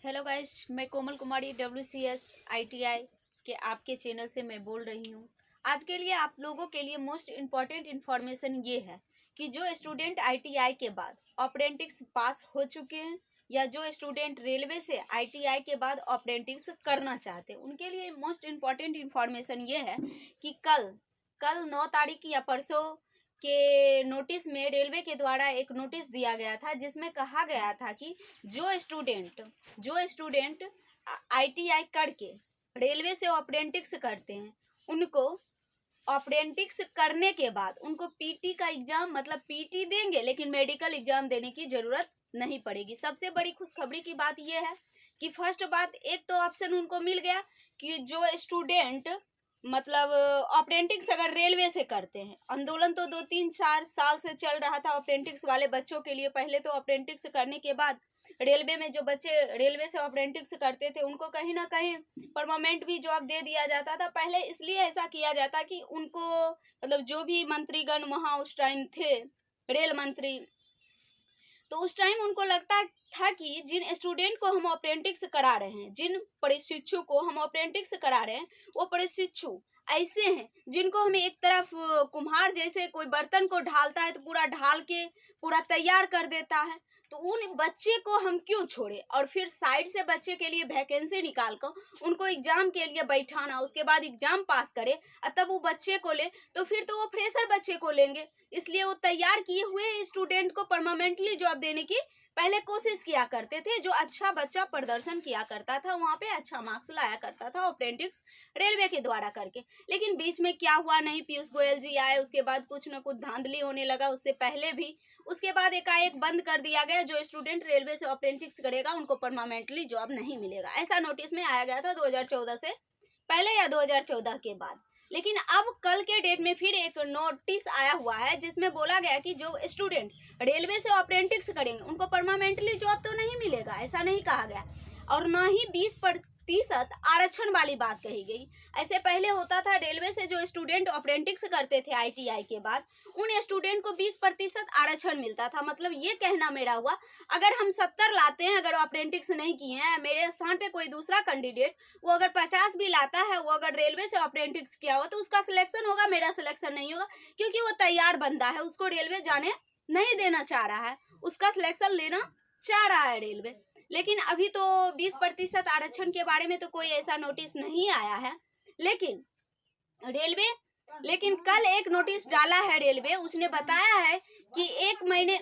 Hello guys, मैं कोमल कुमारी WCS ITI के आपके चैनल से मैं बोल रही हूँ। आज के लिए आप लोगों के लिए मोस्ट इम्पॉर्टेंट इन्फॉर्मेशन ये है कि जो स्टूडेंट ITI के बाद अप्रेंटिस पास हो चुके हैं या जो स्टूडेंट रेलवे से ITI के बाद अप्रेंटिस करना चाहते हैं, उनके लिए मोस्ट इम्पॉर्टेंट इन्फॉर्मेशन ये है कि कल 9 तारीख या परसों के नोटिस में रेलवे के द्वारा एक नोटिस दिया गया था, जिसमें कहा गया था कि जो स्टूडेंट ITI करके रेलवे से अप्रेंटिस करते हैं, उनको अप्रेंटिस करने के बाद उनको पीटी का एग्जाम मतलब पीटी देंगे, लेकिन मेडिकल एग्जाम देने की जरूरत नहीं पड़ेगी। सबसे बड़ी खुशखबरी की बात यह है कि फर्स्ट बात, एक तो ऑप्शन उनको मिल गया कि जो स्टूडेंट मतलब अप्रेंटिस अगर रेलवे से करते हैं, आंदोलन तो 2-3-4 साल से चल रहा था अप्रेंटिस वाले बच्चों के लिए। पहले तो अप्रेंटिस करने के बाद रेलवे में जो बच्चे रेलवे से अप्रेंटिस करते थे, उनको कहीं ना कहीं परमानेंट भी जॉब दे दिया जाता था। पहले इसलिए ऐसा किया जाता कि उनको मतलब जो भी मंत्रीगण वहाँ उस टाइम थे, रेल मंत्री, तो उस टाइम उनको लगता था कि जिन स्टूडेंट को हम अप्रेंटिस करा रहे हैं, जिन प्रशिक्षु को हम अप्रेंटिस करा रहे हैं, वो प्रशिक्षु ऐसे हैं जिनको हम एक तरफ कुम्हार जैसे कोई बर्तन को ढालता है तो पूरा ढाल के पूरा तैयार कर देता है, तो उन बच्चे को हम क्यों छोड़े और फिर साइड से बच्चे के लिए वैकेंसी निकाल कर उनको एग्जाम के लिए बैठाना, उसके बाद एग्जाम पास करे और तब वो बच्चे को ले, तो फिर तो वो फ्रेशर बच्चे को लेंगे। इसलिए वो तैयार किए हुए स्टूडेंट को परमानेंटली जॉब देने की पहले कोशिश किया करते थे। जो अच्छा बच्चा प्रदर्शन किया करता था, वहाँ पे अच्छा मार्क्स लाया करता था अप्रेंटिस रेलवे के द्वारा करके। लेकिन बीच में क्या हुआ नहीं, पीयूष गोयल जी आए, उसके बाद कुछ न कुछ धांधली होने लगा, उससे पहले भी। उसके बाद एकाएक बंद कर दिया गया, जो स्टूडेंट रेलवे से अप्रेंटिस करेगा उनको परमानेंटली जॉब नहीं मिलेगा। ऐसा नोटिस में आया गया था 2014 से पहले या 2014 के बाद। लेकिन अब कल के डेट में फिर एक नोटिस आया हुआ है, जिसमें बोला गया कि जो स्टूडेंट रेलवे से अप्रेंटिस करेंगे उनको परमानेंटली जॉब तो नहीं मिलेगा, ऐसा नहीं कहा गया, और ना ही 20% आरक्षण वाली बात कही गई। ऐसे पहले होता था, रेलवे से जो स्टूडेंट अप्रेंटिस करते थे ITI के बाद, उन स्टूडेंट को 20% आरक्षण मिलता था। मतलब ये कहना मेरा हुआ, अगर हम 70 लाते हैं, अगर अप्रेंटिस नहीं किए हैं, मेरे स्थान पे कोई दूसरा कैंडिडेट वो अगर 50 भी लाता है, वो अगर रेलवे से अप्रेंटिस किया हो तो उसका सिलेक्शन होगा, मेरा सिलेक्शन नहीं होगा, क्योंकि वो तैयार बंदा है, उसको रेलवे जाने नहीं देना चाह रहा है, उसका सिलेक्शन लेना चाह रहा है रेलवे। लेकिन अभी तो 20% आरक्षण के बारे में तो कोई ऐसा नोटिस नहीं आया है। लेकिन कल एक नोटिस डाला है रेलवे, उसने बताया है कि एक महीने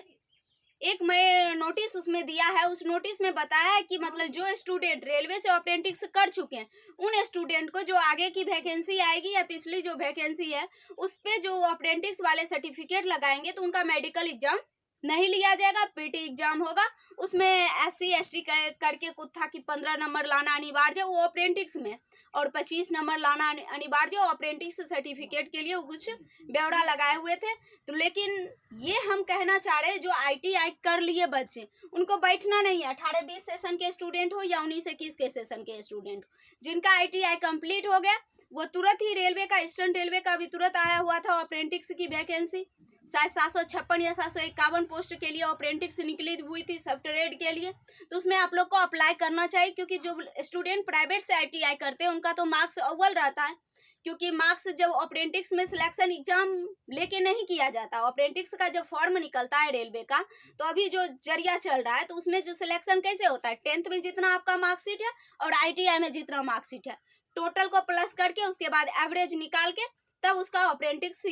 नोटिस उसमें दिया है। उस नोटिस में बताया है कि मतलब जो स्टूडेंट रेलवे से अप्रेंटिस कर चुके हैं, उन स्टूडेंट को जो आगे की वैकेंसी आएगी या पिछली जो वैकेंसी है उस पे जो अप्रेंटिस वाले सर्टिफिकेट लगाएंगे, तो उनका मेडिकल एग्जाम नहीं लिया जाएगा, पीटी एग्जाम होगा। उसमें SC ST करके कुछ था कि 15 नंबर लाना अनिवार्य वो अप्रेंटिस में, और 25 नंबर लाना अनिवार्य अप्रेंटिस सर्टिफिकेट के लिए, वो कुछ ब्यौरा लगाए हुए थे। तो लेकिन ये हम कहना चाह रहे हैं, जो ITI कर लिए बच्चे, उनको बैठना नहीं है। 18-20 सेशन के स्टूडेंट हो या 19-21 के सेशन के स्टूडेंट, जिनका ITI कंप्लीट हो गया, वो तुरंत ही रेलवे का, ईस्टर्न रेलवे का भी तुरंत आया हुआ था अप्रेंटिस की वैकेंसी, शायद 756 या 751 पोस्ट के लिए अप्रेंटिस निकली हुई थी सब ट्रेड के लिए। तो उसमें आप लोग को अप्लाई करना चाहिए, क्योंकि जो स्टूडेंट प्राइवेट से ITI करते हैं उनका तो मार्क्स अव्वल रहता है, क्योंकि मार्क्स जब अप्रेंटिस में सिलेक्शन एग्जाम लेके नहीं किया जाता, अप्रेंटिस का जब फॉर्म निकलता है रेलवे का, तो अभी जो जरिया चल रहा है, तो उसमें जो सिलेक्शन कैसे होता है, 10th में जितना आपका मार्कशीट है और ITI में जितना मार्कशीट है, टोटल को प्लस करके उसके बाद एवरेज निकाल के तब उसका अप्रेंटिस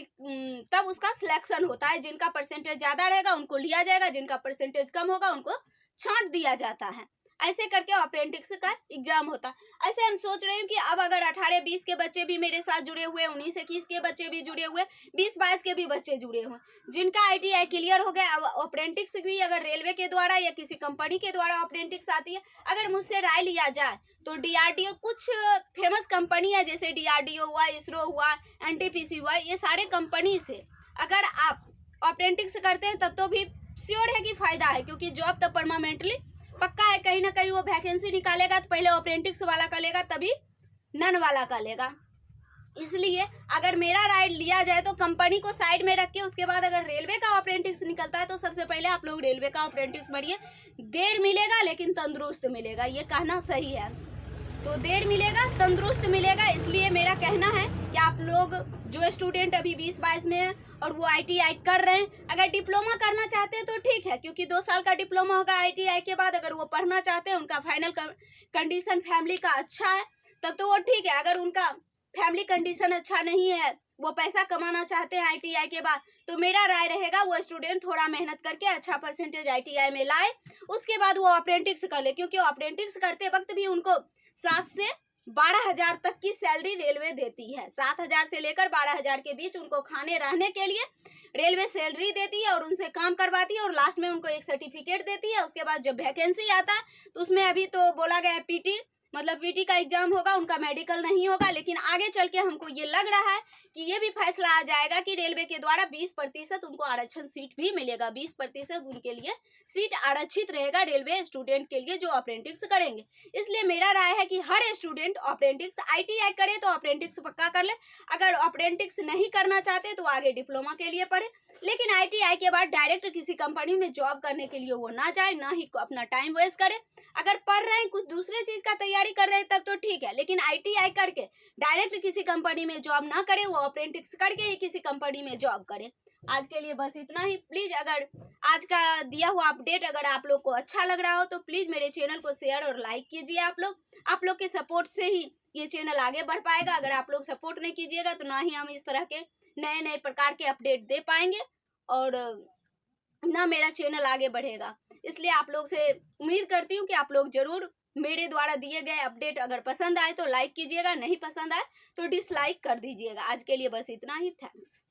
तब उसका सिलेक्शन होता है। जिनका परसेंटेज ज्यादा रहेगा उनको लिया जाएगा, जिनका परसेंटेज कम होगा उनको छांट दिया जाता है। ऐसे करके अप्रेंटिस का एग्जाम होता है। ऐसे हम सोच रहे हैं कि अब अगर 18-20 के बच्चे भी मेरे साथ जुड़े हुए, 19-21 के बच्चे भी जुड़े हुए, 20-22 के भी बच्चे जुड़े हुए, जिनका ITI क्लियर हो गया, अब अप्रेंटिस भी अगर रेलवे के द्वारा या किसी कंपनी के द्वारा अप्रेंटिस आती है, अगर मुझसे राय लिया जाए तो DRDO, कुछ फेमस कंपनी है जैसे DRDO हुआ, इसरो हुआ, NTPC हुआ, ये सारे कंपनी से अगर आप अप्रेंटिस करते हैं तब तो भी श्योर है कि फायदा है, क्योंकि जॉब तो परमानेंटली पक्का है। कहीं ना कहीं वो वैकेंसी निकालेगा तो पहले अप्रेंटिस वाला का लेगा, तभी नन वाला का लेगा। इसलिए अगर मेरा राय लिया जाए तो कंपनी को साइड में रख के उसके बाद अगर रेलवे का अप्रेंटिस निकलता है तो सबसे पहले आप लोग रेलवे का अप्रेंटिस भरिए। देर मिलेगा लेकिन तंदुरुस्त मिलेगा, ये कहना सही है। तो देर मिलेगा तंदुरुस्त मिलेगा। इसलिए मेरा कहना है कि आप लोग जो स्टूडेंट अभी 20-22 में है और वो ITI कर रहे हैं, अगर डिप्लोमा करना चाहते हैं तो ठीक है, क्योंकि 2 साल का डिप्लोमा होगा ITI के बाद। अगर वो पढ़ना चाहते हैं, उनका फाइनल कंडीशन फैमिली का अच्छा है, तब तो वो ठीक है। अगर उनका फैमिली कंडीशन अच्छा नहीं है, वो पैसा कमाना चाहते हैं ITI के बाद, तो मेरा राय रहेगा वो स्टूडेंट थोड़ा मेहनत करके अच्छा परसेंटेज ITI में लाए, उसके बाद वो अप्रेंटिस कर ले। क्योंकि अप्रेंटिस करते वक्त भी उनको 7 से 12,000 तक की सैलरी रेलवे देती है। 7,000 से लेकर 12,000 के बीच उनको खाने रहने के लिए रेलवे सैलरी देती है और उनसे काम करवाती है और लास्ट में उनको एक सर्टिफिकेट देती है। उसके बाद जब वैकेंसी आता है तो उसमें अभी तो बोला गया है PT मतलब PT का एग्जाम होगा, उनका मेडिकल नहीं होगा। लेकिन आगे चल के हमको ये लग रहा है कि ये भी फैसला आ जाएगा कि रेलवे के द्वारा 20% उनको आरक्षण सीट भी मिलेगा। 20% उनके लिए सीट आरक्षित रहेगा रेलवे स्टूडेंट के लिए जो अप्रेंटिस करेंगे। इसलिए मेरा राय है कि हर स्टूडेंट अप्रेंटिस ITI करे तो अप्रेंटिस पक्का कर ले। अगर अप्रेंटिस नहीं करना चाहते तो आगे डिप्लोमा के लिए पढ़े, लेकिन ITI के बाद डायरेक्ट किसी कंपनी में जॉब करने के लिए वो ना जाए, ना ही अपना टाइम वेस्ट करे। अगर पढ़ रहे हैं, कुछ दूसरे चीज का तैयारी कर रहे हैं, तब तो ठीक है, लेकिन ITI करके डायरेक्ट किसी कंपनी में जॉब ना करे, वो अप्रेंटिस करके ही किसी कंपनी में जॉब करे। आज के लिए बस इतना ही। प्लीज अगर आज का दिया हुआ अपडेट अगर आप लोग को अच्छा लग रहा हो तो प्लीज मेरे चैनल को शेयर और लाइक कीजिए। आप लोग के सपोर्ट से ही ये चैनल आगे बढ़ पाएगा। अगर आप लोग सपोर्ट नहीं कीजिएगा तो ना ही हम इस तरह के नए नए प्रकार के अपडेट दे पाएंगे और ना मेरा चैनल आगे बढ़ेगा। इसलिए आप लोग से उम्मीद करती हूँ कि आप लोग जरूर मेरे द्वारा दिए गए अपडेट अगर पसंद आए तो लाइक कीजिएगा, नहीं पसंद आए तो डिसलाइक कर दीजिएगा। आज के लिए बस इतना ही। थैंक्स।